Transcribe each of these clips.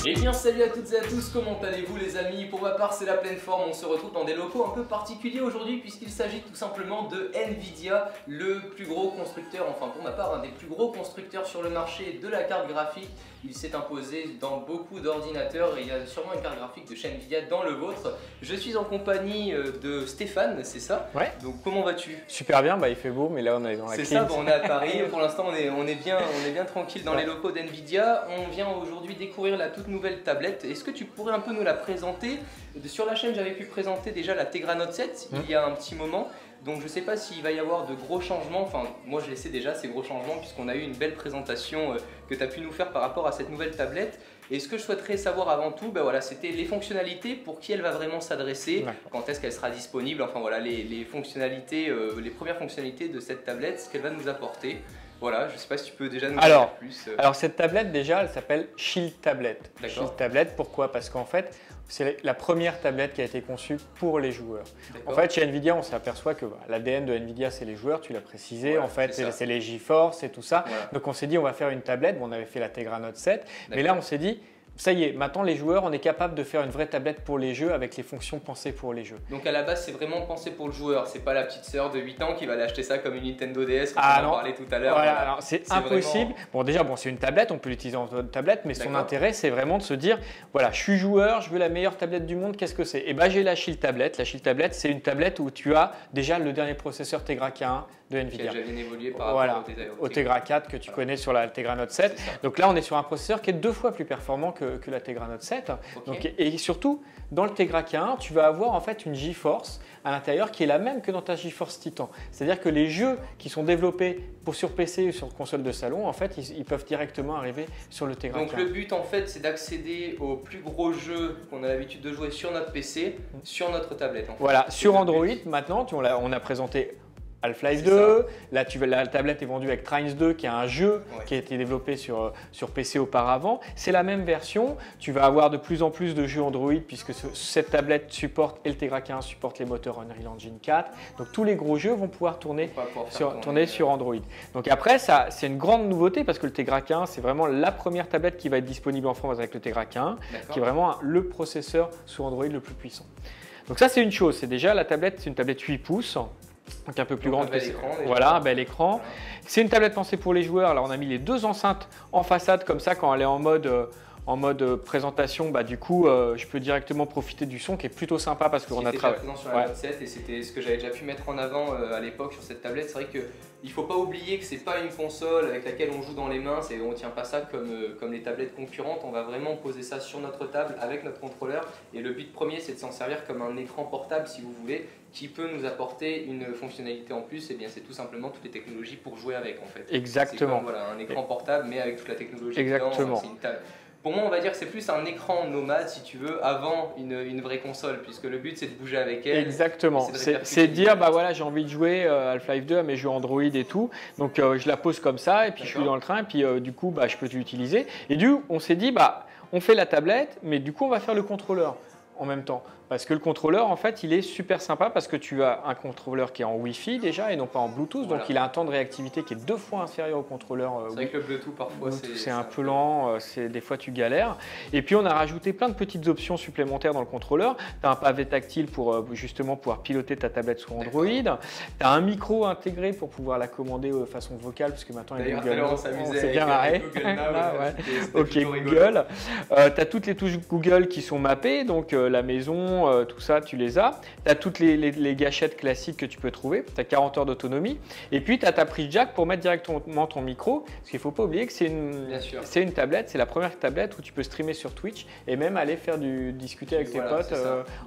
Eh bien salut à toutes et à tous, comment allez-vous les amis? Pour ma part c'est la pleine forme, on se retrouve dans des locaux un peu particuliers aujourd'hui puisqu'il s'agit tout simplement de Nvidia, le plus gros constructeur, enfin pour ma part un des plus gros constructeurs sur le marché de la carte graphique. Il s'est imposé dans beaucoup d'ordinateurs et il y a sûrement une carte graphique de chez Nvidia dans le vôtre. Je suis en compagnie de Stéphane, c'est ça? Ouais. Donc comment vas-tu? Super bien, bah, il fait beau mais là on est dans la clim. C'est ça, bon, on est à Paris, pour l'instant on est bien tranquille dans les locaux d'Nvidia. On vient aujourd'hui découvrir la toute nouvelle tablette. Est-ce que tu pourrais un peu nous la présenter? Sur la chaîne j'avais pu présenter déjà la Tegra Note 7 il y a un petit moment. Donc je ne sais pas s'il va y avoir de gros changements, enfin moi je les sais déjà ces gros changements puisqu'on a eu une belle présentation que tu as pu nous faire par rapport à cette nouvelle tablette. Et ce que je souhaiterais savoir avant tout, ben voilà, c'était les fonctionnalités, pour qui elle va vraiment s'adresser, quand est-ce qu'elle sera disponible, enfin voilà les fonctionnalités, les premières fonctionnalités de cette tablette, ce qu'elle va nous apporter. Voilà, je ne sais pas si tu peux déjà nous dire plus. Alors cette tablette déjà, elle s'appelle Shield Tablet. Shield Tablet, pourquoi? Parce qu'en fait, c'est la première tablette qui a été conçue pour les joueurs. En fait, chez Nvidia, on s'aperçoit que l'ADN de Nvidia, c'est les joueurs, tu l'as précisé. En fait, c'est les GeForce et tout ça. Donc on s'est dit, on va faire une tablette. Bon, on avait fait la Tegra Note 7, mais là, on s'est dit, ça y est, maintenant les joueurs, on est capable de faire une vraie tablette pour les jeux avec les fonctions pensées pour les jeux. Donc à la base, c'est vraiment pensé pour le joueur, c'est pas la petite sœur de 8 ans qui va l'acheter ça comme une Nintendo DS, comme on en parlait tout à l'heure. Voilà, c'est impossible. Vraiment... Bon, déjà, c'est une tablette, on peut l'utiliser en tablette, mais son intérêt, c'est vraiment de se dire, voilà, je suis joueur, je veux la meilleure tablette du monde, qu'est-ce que c'est? Et bien, j'ai la Shield Tablet. La Shield Tablet, c'est une tablette où tu as déjà le dernier processeur Tegra K1 de Nvidia. Qui a déjà bien évolué par rapport au Tegra 4 que tu connais sur la Tegra Note 7. Donc là, on est sur un processeur qui est 2 fois plus performant que la Tegra Note 7. Donc, et surtout, dans le Tegra K1, tu vas avoir en fait une GeForce à l'intérieur qui est la même que dans ta GeForce Titan. C'est-à-dire que les jeux qui sont développés sur PC ou sur console de salon, en fait, ils peuvent directement arriver sur le Tegra K1. Donc le but, en fait, c'est d'accéder aux plus gros jeux qu'on a l'habitude de jouer sur notre PC, sur notre tablette. En fait. Voilà, sur Android, maintenant, on a présenté Half-Life 2, là la tablette est vendue avec Trines 2 qui est un jeu qui a été développé sur PC auparavant. C'est la même version, tu vas avoir de plus en plus de jeux Android puisque cette tablette supporte et le Tegra K1 supporte les moteurs Unreal Engine 4. Donc tous les gros jeux vont pouvoir tourner sur Android. Donc après, c'est une grande nouveauté parce que le Tegra K1 c'est vraiment la première tablette qui va être disponible en France avec le Tegra K1 qui est vraiment le processeur sous Android le plus puissant. Donc ça c'est une chose, c'est déjà la tablette, c'est une tablette 8 pouces. Donc un peu plus grande que voilà, un bel écran. Voilà. C'est une tablette pensée pour les joueurs. Alors on a mis les 2 enceintes en façade comme ça quand elle est en mode présentation, bah, du coup je peux directement profiter du son qui est plutôt sympa parce qu'on a travaillé présent sur la Note 7 et c'était ce que j'avais déjà pu mettre en avant à l'époque sur cette tablette. C'est vrai qu'il ne faut pas oublier que c'est pas une console avec laquelle on joue dans les mains, on ne tient pas ça comme les tablettes concurrentes, on va vraiment poser ça sur notre table avec notre contrôleur et le but premier c'est de s'en servir comme un écran portable si vous voulez, qui peut nous apporter une fonctionnalité en plus, et bien c'est tout simplement toutes les technologies pour jouer avec en fait. Exactement. Comme, voilà, un écran portable mais avec toute la technologie. Exactement. Dedans, pour moi, on va dire que c'est plus un écran nomade, si tu veux, avant une vraie console, puisque le but, c'est de bouger avec elle. Exactement. C'est de dire, bah voilà, j'ai envie de jouer Half-Life 2 à mes jeux Android et tout. Donc, je la pose comme ça, et puis je suis dans le train, et puis du coup, bah, je peux l'utiliser. Et du coup, on s'est dit, bah, on fait la tablette, mais du coup, on va faire le contrôleur en même temps. Parce que le contrôleur, en fait, il est super sympa parce que tu as un contrôleur qui est en Wi-Fi déjà et non pas en Bluetooth. Voilà. Donc, il a un temps de réactivité qui est 2 fois inférieur au contrôleur. C'est vrai que le Bluetooth, parfois, c'est un peu lent, des fois tu galères. Et puis, on a rajouté plein de petites options supplémentaires dans le contrôleur. Tu as un pavé tactile pour justement pouvoir piloter ta tablette sous Android. Tu as un micro intégré pour pouvoir la commander de façon vocale parce que maintenant, il y a Google. On s'est bien marré. Ok, Google. Tu as toutes les touches Google qui sont mappées, donc la maison, tout ça, tu les as. Tu as toutes les gâchettes classiques que tu peux trouver. Tu as 40 heures d'autonomie. Et puis, tu as ta prise jack pour mettre directement ton micro. Parce qu'il ne faut pas oublier que c'est une tablette. C'est la première tablette où tu peux streamer sur Twitch et même aller faire discuter avec tes potes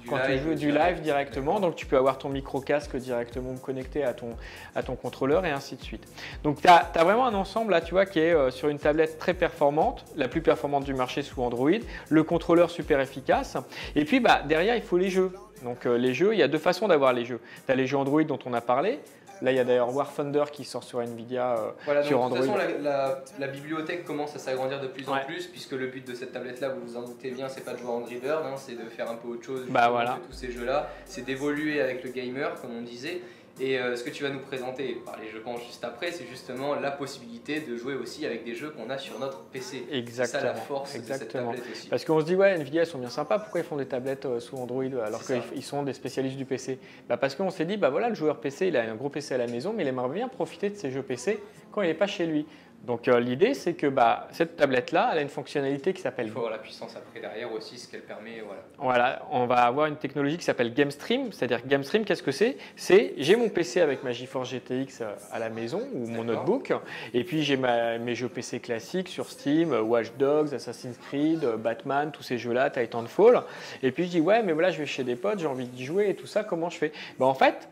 quand tu joues du live directement. Donc, tu peux avoir ton micro casque directement connecté à ton contrôleur et ainsi de suite. Donc, tu as vraiment un ensemble là, tu vois, qui est sur une tablette très performante, la plus performante du marché sous Android, le contrôleur super efficace. Et puis, derrière, il faut les jeux. Donc, les jeux, il y a 2 façons d'avoir les jeux. Tu as les jeux Android dont on a parlé. Là, il y a d'ailleurs War Thunder qui sort sur Nvidia sur Android. De toute façon, la bibliothèque commence à s'agrandir de plus en plus, puisque le but de cette tablette-là, vous vous en doutez bien, c'est pas de jouer à Angry Birds, c'est de faire un peu autre chose que tous ces jeux-là. C'est d'évoluer avec le gamer, comme on disait. Et ce que tu vas nous présenter, je pense juste après, c'est justement la possibilité de jouer aussi avec des jeux qu'on a sur notre PC. Exactement. C'est ça la force de cette tablette aussi. Parce qu'on se dit, ouais, Nvidia, ils sont bien sympas, pourquoi ils font des tablettes sous Android alors qu'ils sont des spécialistes du PC? Parce qu'on s'est dit, voilà, le joueur PC, il a un gros PC à la maison, mais il aimerait bien profiter de ses jeux PC quand il n'est pas chez lui. Donc l'idée, c'est que cette tablette-là, elle a une fonctionnalité qui s'appelle… Il faut avoir la puissance après derrière aussi, ce qu'elle permet. Voilà, on va avoir une technologie qui s'appelle GameStream. C'est-à-dire GameStream, qu'est-ce que c'est? J'ai mon PC avec ma GeForce GTX à la maison ou mon notebook. Et puis j'ai mes jeux PC classiques sur Steam, Watch Dogs, Assassin's Creed, Batman, tous ces jeux-là, Titanfall. Et puis je dis, ouais, mais voilà, je vais chez des potes, j'ai envie d'y jouer et tout ça, comment je fais? En fait,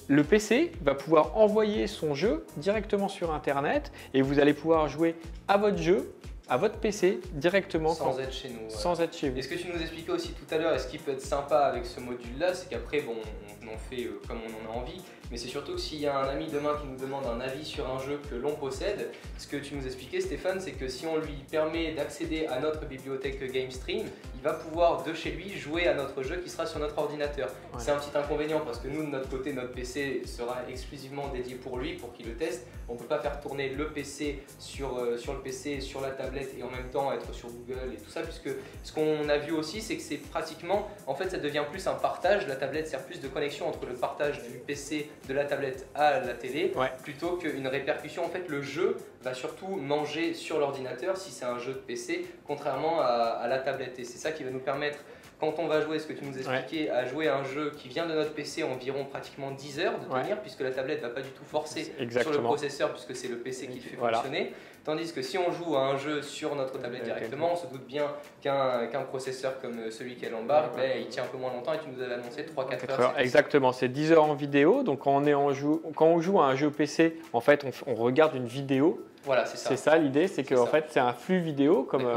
le PC va pouvoir envoyer son jeu directement sur Internet et vous allez pouvoir jouer à votre jeu, à votre PC directement sans être chez nous. Sans être chez vous. Et ce que tu nous expliquais aussi tout à l'heure, et ce qui peut être sympa avec ce module-là, c'est qu'après, on en fait comme on en a envie, mais c'est surtout que s'il y a un ami demain qui nous demande un avis sur un jeu que l'on possède, ce que tu nous expliquais, Stéphane, c'est que si on lui permet d'accéder à notre bibliothèque GameStream, il va pouvoir de chez lui jouer à notre jeu qui sera sur notre ordinateur. Ouais. C'est un petit inconvénient parce que nous, de notre côté, notre PC sera exclusivement dédié pour lui, pour qu'il le teste. On ne peut pas faire tourner le PC sur le PC, sur la tablette et en même temps être sur Google et tout ça, puisque ce qu'on a vu aussi, c'est que c'est pratiquement, en fait, ça devient plus un partage. La tablette sert plus de connexion entre le partage du PC, de la tablette à la télé, plutôt qu'une répercussion. En fait, le jeu va surtout manger sur l'ordinateur si c'est un jeu de PC, contrairement à la tablette. Et c'est ça qui va nous permettre, quand on va jouer, ce que tu nous expliquais, à jouer à un jeu qui vient de notre PC environ pratiquement 10 heures de tenir, puisque la tablette ne va pas du tout forcer sur le processeur, puisque c'est le PC qui le fait fonctionner. Tandis que si on joue à un jeu sur notre tablette directement, on se doute bien qu'un processeur comme celui qu'elle embarque, il tient un peu moins longtemps, et tu nous avais annoncé 3-4 heures. Exactement, c'est 10 heures en vidéo. Donc quand on joue à un jeu PC, en fait, on regarde une vidéo. Voilà, c'est ça. C'est ça l'idée, c'est qu'en fait, c'est un flux vidéo comme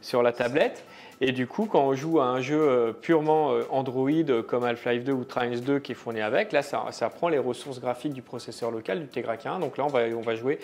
sur la tablette. Et du coup, quand on joue à un jeu purement Android comme Half-Life 2 ou Trines 2 qui est fourni avec, là, ça prend les ressources graphiques du processeur local, du Tegra 1. Donc là, on va jouer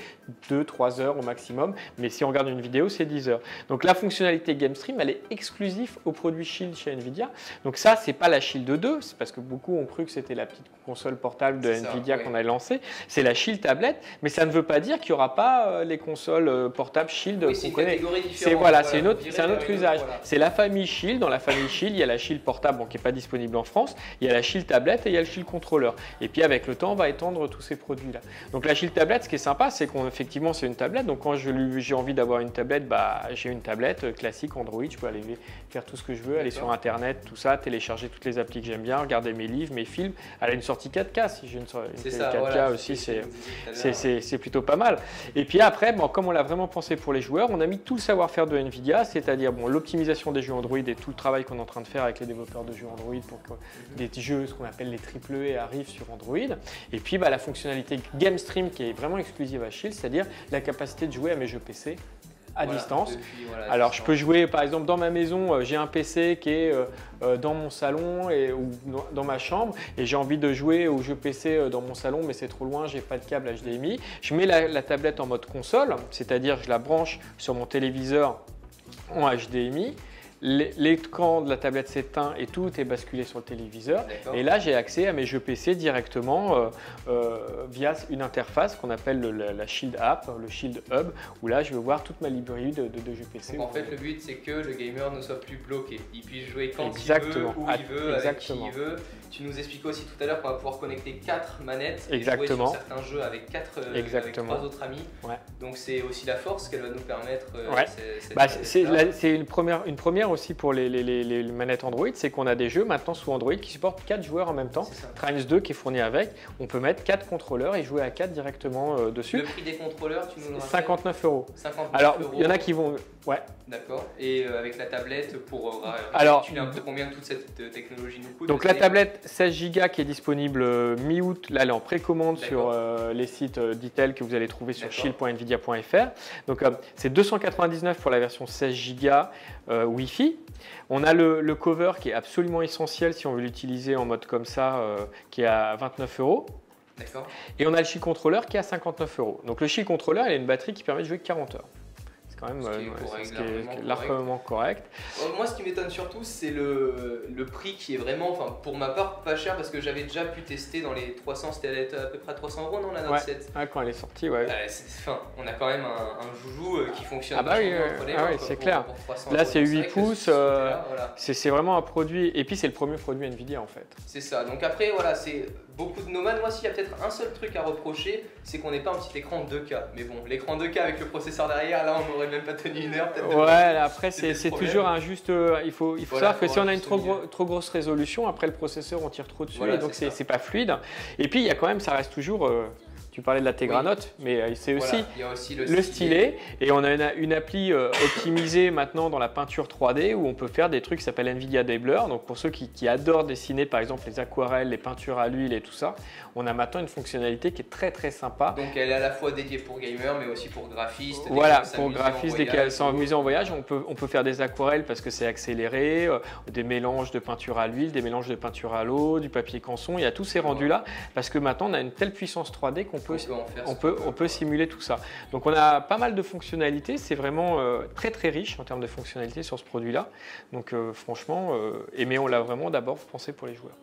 2-3 heures au maximum. Mais si on regarde une vidéo, c'est 10 heures. Donc la fonctionnalité GameStream, elle est exclusive au produit Shield chez Nvidia. Donc ça, c'est pas la Shield 2, c'est parce que beaucoup ont cru que c'était la petite console portable de Nvidia qu'on avait lancée. C'est la Shield tablette, mais ça ne veut pas dire qu'il n'y aura pas les consoles portables Shield qu'on connaît. C'est un autre usage. C'est la famille Shield. Dans la famille Shield, il y a la Shield portable qui n'est pas disponible en France, il y a la Shield tablette et il y a le Shield contrôleur. Et puis avec le temps, on va étendre tous ces produits-là. Donc la Shield tablette, ce qui est sympa, c'est qu'effectivement, c'est une tablette. Donc quand j'ai envie d'avoir une tablette, j'ai une tablette classique Android. Je peux aller faire tout ce que je veux, aller sur Internet, tout ça, télécharger toutes les applis que j'aime bien, regarder mes livres, mes films. Elle a une sortie 4K. Si j'ai une 4K aussi, c'est plutôt pas mal. Et puis après, comme on l'a vraiment pensé pour les joueurs, on a mis tout le savoir-faire de Nvidia, c'est-à-dire l'optimisation des jeux Android et tout le travail qu'on est en train de faire avec les développeurs de jeux Android pour que des jeux, ce qu'on appelle les AAA, arrivent sur Android. Et puis la fonctionnalité GameStream qui est vraiment exclusive à Shield, c'est-à-dire la capacité de jouer à mes jeux PC à distance. Alors je peux jouer par exemple dans ma maison, j'ai un PC qui est dans mon salon ou dans ma chambre et j'ai envie de jouer aux jeux PC dans mon salon mais c'est trop loin, j'ai pas de câble HDMI. Je mets la tablette en mode console, c'est-à-dire je la branche sur mon téléviseur en HDMI. l'écran de la tablette s'éteint et tout est basculé sur le téléviseur. Et là, j'ai accès à mes jeux PC directement via une interface qu'on appelle la Shield App, le Shield Hub, où là, je vais voir toute ma librairie de jeux PC. Donc en fait, le but, c'est que le gamer ne soit plus bloqué. Il puisse jouer quand Exactement. il veut, où il veut, avec qui il veut. Tu nous expliquais aussi tout à l'heure qu'on va pouvoir connecter 4 manettes et jouer sur certains jeux avec 3 autres amis. Ouais. Donc c'est aussi la force qu'elle va nous permettre. C'est une première aussi pour les manettes Android, c'est qu'on a des jeux maintenant sous Android qui supportent 4 joueurs en même temps. Trines 2 qui est fourni avec, on peut mettre 4 contrôleurs et jouer à 4 directement dessus. Le prix des contrôleurs, tu nous le rappelles ? 59 €. Alors, il y en a qui vont... Ouais. D'accord. Et avec la tablette, pour tu un peu combien toute cette technologie nous coûte? Donc la tablette 16 Go qui est disponible mi-août, là elle est en précommande sur les sites d'Intel que vous allez trouver sur shield.nvidia.fr. Donc c'est 299 pour la version 16 Go Wi-Fi. On a le cover qui est absolument essentiel si on veut l'utiliser en mode comme ça, qui est à 29 €. D'accord. Et on a le Shield Controller qui est à 59 €. Donc le Shield Controller, il a une batterie qui permet de jouer 40 heures. Quand même, ce qui est largement correct. Moi, ce qui m'étonne surtout, c'est le prix qui est vraiment, pour ma part, pas cher parce que j'avais déjà pu tester dans les 300, c'était à peu près 300 € dans la Note 7. Ouais, quand elle est sortie, ouais. On a quand même un joujou qui fonctionne. Ah bah oui, c'est clair. Là, c'est 8 pouces, c'est vraiment un produit, et puis c'est le premier produit Nvidia en fait. C'est ça, donc après, voilà, c'est beaucoup de nomades. Moi, s'il y a peut-être un seul truc à reprocher, c'est qu'on n'ait pas un petit écran 2K. Mais bon, l'écran 2K avec le processeur derrière, là, on aurait même pas tenu une heure. Ouais, après c'est toujours un juste. Il faut savoir que si on a une trop grosse résolution, après le processeur on tire trop dessus et donc c'est pas fluide. Et puis il y a quand même, ça reste toujours. Tu parlais de la Tegra Note, mais c'est aussi, il y a aussi le stylet. Et on a une appli optimisée maintenant dans la peinture 3D où on peut faire des trucs qui s'appellent Nvidia Dabbler. Donc pour ceux qui adorent dessiner par exemple les aquarelles, les peintures à l'huile et tout ça, on a maintenant une fonctionnalité qui est très très sympa. Donc elle est à la fois dédiée pour gamers mais aussi pour graphistes. Voilà, pour graphistes, dès qu'elles sont amusées en voyage, on peut faire des aquarelles parce que c'est accéléré, des mélanges de peinture à l'huile, des mélanges de peinture à l'eau, du papier canson. Il y a tous ces rendus là parce que maintenant on a une telle puissance 3D qu'on on peut simuler tout ça. Donc on a pas mal de fonctionnalités, c'est vraiment très très riche en termes de fonctionnalités sur ce produit-là. Donc franchement, mais on l'a vraiment d'abord pensé pour les joueurs.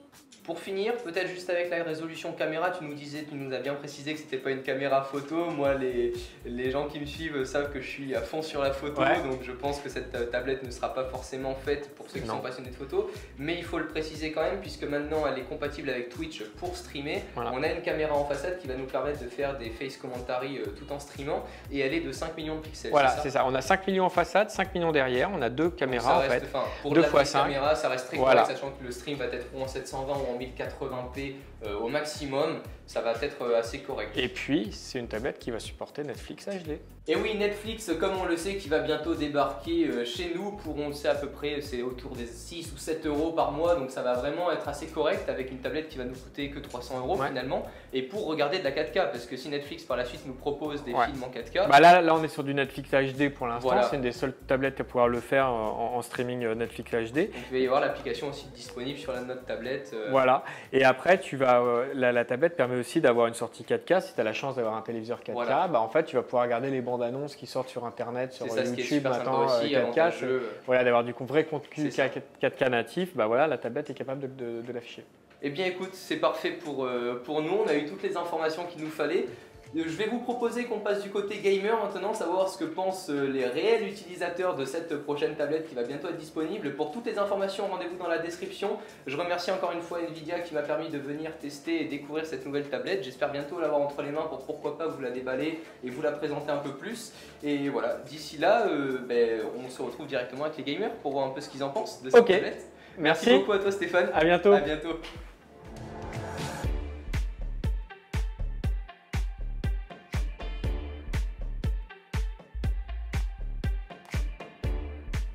Pour finir, peut-être juste avec la résolution caméra, tu nous as bien précisé que c'était pas une caméra photo. Moi, les gens qui me suivent savent que je suis à fond sur la photo, donc je pense que cette tablette ne sera pas forcément faite pour ceux qui sont passionnés de photo. Mais il faut le préciser quand même, puisque maintenant elle est compatible avec Twitch pour streamer. Voilà. On a une caméra en façade qui va nous permettre de faire des face commentary tout en streamant, et elle est de 5 millions de pixels. Voilà, c'est ça. On a 5 millions en façade, 5 millions derrière. On a deux caméras en fait. Pour 2 x 5 caméra, ça reste très correct, sachant que le stream va être ou en 720 ou en 1080p au maximum, ça va être assez correct. Et puis, c'est une tablette qui va supporter Netflix HD. Et oui, Netflix, comme on le sait, qui va bientôt débarquer chez nous pour, on le sait à peu près, c'est autour des 6 ou 7 € par mois, donc ça va vraiment être assez correct avec une tablette qui va nous coûter que 300 € finalement, et pour regarder de la 4K, parce que si Netflix par la suite nous propose des films en 4K... Bah là, on est sur du Netflix HD pour l'instant, c'est une des seules tablettes à pouvoir le faire en streaming Netflix HD. Donc il va y avoir l'application aussi disponible sur notre tablette. Voilà, et après tu vas, la tablette permet aussi d'avoir une sortie 4K, si tu as la chance d'avoir un téléviseur 4K, bah en fait tu vas pouvoir regarder les bandes annonces qui sortent sur internet, sur YouTube maintenant, aussi, 4K, voilà, d'avoir du vrai contenu 4K natif, bah voilà, la tablette est capable de l'afficher. Eh bien écoute, c'est parfait pour nous, on a eu toutes les informations qu'il nous fallait. Je vais vous proposer qu'on passe du côté gamer maintenant, savoir ce que pensent les réels utilisateurs de cette prochaine tablette qui va bientôt être disponible. Pour toutes les informations, rendez-vous dans la description. Je remercie encore une fois Nvidia qui m'a permis de venir tester et découvrir cette nouvelle tablette. J'espère bientôt l'avoir entre les mains pour pourquoi pas vous la déballer et vous la présenter un peu plus. Et voilà, d'ici là, on se retrouve directement avec les gamers pour voir un peu ce qu'ils en pensent de cette tablette. Merci beaucoup à toi Stéphane. À bientôt. À bientôt.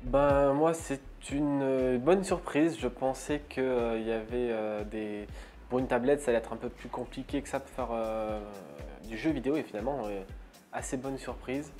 Ben, moi, c'est une bonne surprise. Je pensais qu'il y avait pour une tablette, ça allait être un peu plus compliqué que ça de faire du jeu vidéo, et finalement, assez bonne surprise.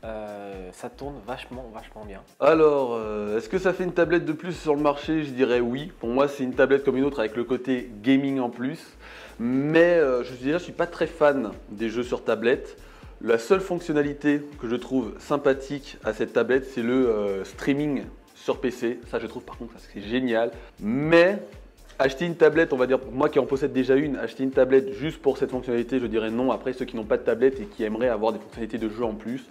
Ça tourne vachement bien. Alors, est-ce que ça fait une tablette de plus sur le marché? Je dirais oui. Pour moi, c'est une tablette comme une autre avec le côté gaming en plus. Mais je ne suis pas très fan des jeux sur tablette. La seule fonctionnalité que je trouve sympathique à cette tablette, c'est le streaming sur PC. Ça, je trouve par contre, ça c'est génial. Mais acheter une tablette, on va dire, moi qui en possède déjà une, acheter une tablette juste pour cette fonctionnalité, je dirais non. Après, ceux qui n'ont pas de tablette et qui aimeraient avoir des fonctionnalités de jeu en plus,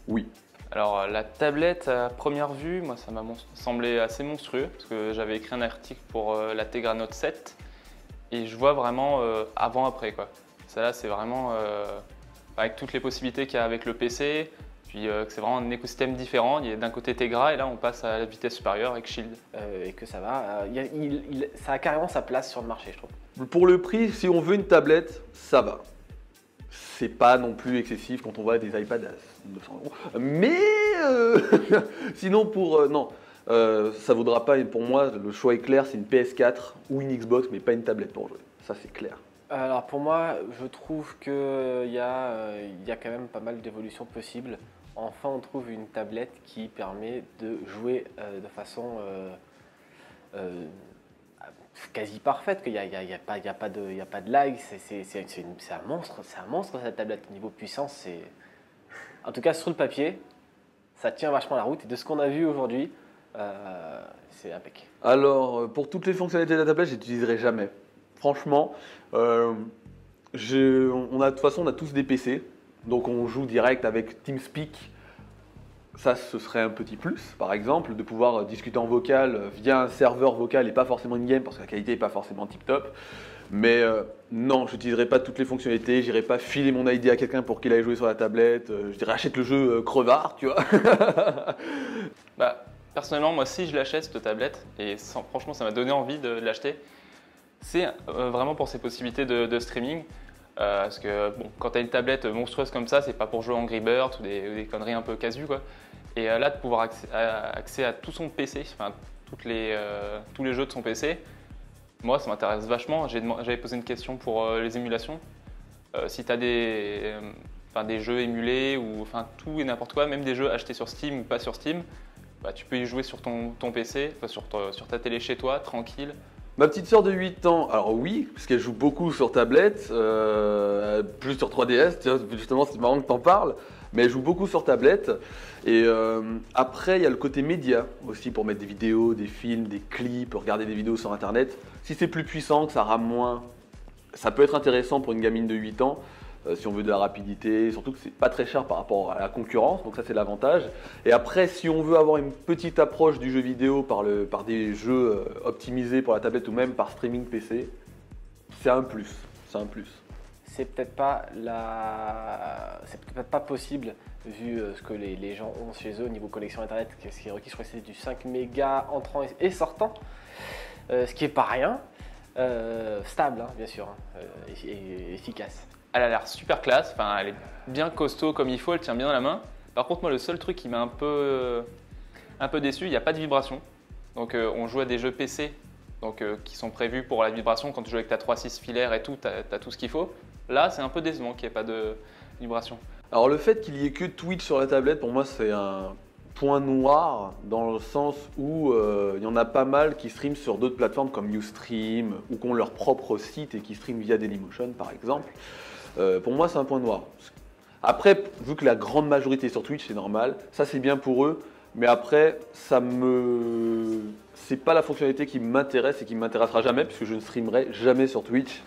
oui. Alors la tablette à première vue, moi ça m'a semblé assez monstrueux parce que j'avais écrit un article pour la Tegra Note 7 et je vois vraiment avant-après quoi. Celle-là c'est vraiment avec toutes les possibilités qu'il y a avec le PC, puis que c'est vraiment un écosystème différent. Il y a d'un côté Tegra et là on passe à la vitesse supérieure avec Shield. Et que ça va, ça a carrément sa place sur le marché je trouve. Pour le prix, si on veut une tablette, ça va. C'est pas non plus excessif quand on voit des iPads à 900 €. Mais sinon, ça vaudra pas. Pour moi, le choix est clair, c'est une PS4 ou une Xbox, mais pas une tablette pour jouer. Ça, c'est clair. Alors pour moi, je trouve qu'il y a quand même pas mal d'évolutions possibles. Enfin, on trouve une tablette qui permet de jouer de façon quasi parfaite, qu'il n'y a pas de lag, c'est un monstre cette tablette. Niveau puissance, en tout cas sur le papier, ça tient vachement la route et de ce qu'on a vu aujourd'hui, c'est impec. Alors, pour toutes les fonctionnalités de la tablette, je n'utiliserai jamais. Franchement, de toute façon, on a tous des PC, donc on joue direct avec TeamSpeak. Ça, ce serait un petit plus, par exemple, de pouvoir discuter en vocal via un serveur vocal et pas forcément in-game parce que la qualité n'est pas forcément tip-top. Mais non, je n'utiliserai pas toutes les fonctionnalités, j'irai pas filer mon ID à quelqu'un pour qu'il aille jouer sur la tablette. Je dirais achète le jeu crevard, tu vois. Personnellement, moi si je l'achète cette tablette, et franchement ça m'a donné envie de l'acheter, c'est vraiment pour ses possibilités de streaming. Parce que bon, quand tu as une tablette monstrueuse comme ça, c'est pas pour jouer Angry Birds ou des conneries un peu casu quoi. Et là, de pouvoir accès à tout son PC, enfin tous les jeux de son PC, moi ça m'intéresse vachement. J'avais posé une question pour les émulations. Si tu as des jeux émulés ou enfin tout et n'importe quoi, même des jeux achetés sur Steam ou pas sur Steam, tu peux y jouer sur ton PC, sur ta télé chez toi, tranquille. Ma petite sœur de 8 ans, alors oui, parce qu'elle joue beaucoup sur tablette, plus sur 3DS, justement c'est marrant que t'en parles, mais elle joue beaucoup sur tablette. Et après, il y a le côté média aussi pour mettre des vidéos, des films, des clips, regarder des vidéos sur internet. Si c'est plus puissant, que ça rame moins, ça peut être intéressant pour une gamine de 8 ans. Si on veut de la rapidité, surtout que c'est pas très cher par rapport à la concurrence, donc ça c'est l'avantage. Et après, si on veut avoir une petite approche du jeu vidéo par des jeux optimisés pour la tablette ou même par streaming PC, c'est un plus. C'est un plus. C'est peut-être pas possible vu ce que les gens ont chez eux au niveau connexion internet, ce qui est requis, je crois que c'est du 5 mégas entrant et sortant, ce qui est pas rien, stable hein, bien sûr, et efficace. Elle a l'air super classe, enfin, elle est bien costaud comme il faut, elle tient bien dans la main. Par contre, moi, le seul truc qui m'a un peu déçu, il n'y a pas de vibration. Donc, on joue à des jeux PC qui sont prévus pour la vibration. Quand tu joues avec ta 3.6 filaire et tout, tu as tout ce qu'il faut. Là, c'est un peu décevant qu'il n'y ait pas de vibration. Alors, le fait qu'il n'y ait que Twitch sur la tablette, pour moi, c'est un point noir dans le sens où il y en a pas mal qui streament sur d'autres plateformes comme Ustream ou qui ont leur propre site et qui streament via Dailymotion, par exemple. Pour moi, c'est un point noir. Après, vu que la grande majorité est sur Twitch, c'est normal. Ça, c'est bien pour eux. Mais après, c'est pas la fonctionnalité qui m'intéresse et qui m'intéressera jamais, puisque je ne streamerai jamais sur Twitch,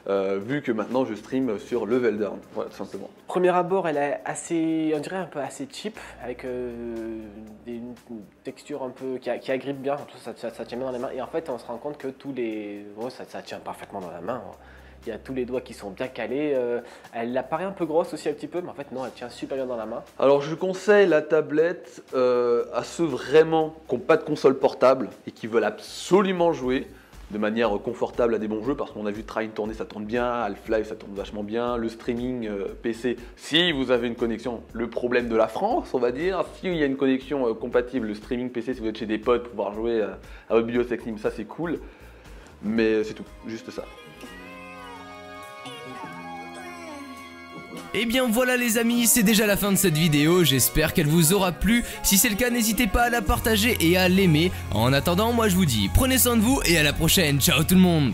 vu que maintenant je stream sur Level Down, voilà, tout simplement. Premier abord, elle est assez, on dirait un peu assez cheap, avec une texture un peu qui agrippe bien, ça tient bien dans les mains. Et en fait, on se rend compte que ça tient parfaitement dans la main. Il y a tous les doigts qui sont bien calés. Elle apparaît un peu grosse aussi un petit peu, mais en fait non, elle tient super bien dans la main. Alors je conseille la tablette à ceux vraiment qui n'ont pas de console portable et qui veulent absolument jouer de manière confortable à des bons jeux, parce qu'on a vu Trine tourner, ça tourne bien, Half-Life ça tourne vachement bien, le streaming PC, si vous avez une connexion, le problème de la France on va dire, s'il y a une connexion compatible, le streaming PC, si vous êtes chez des potes, pouvoir jouer à votre bibliothèque Steam, ça c'est cool, mais c'est tout, juste ça. Et bien voilà les amis, c'est déjà la fin de cette vidéo, j'espère qu'elle vous aura plu. Si c'est le cas, n'hésitez pas à la partager et à l'aimer. En attendant, moi je vous dis, prenez soin de vous et à la prochaine, ciao tout le monde.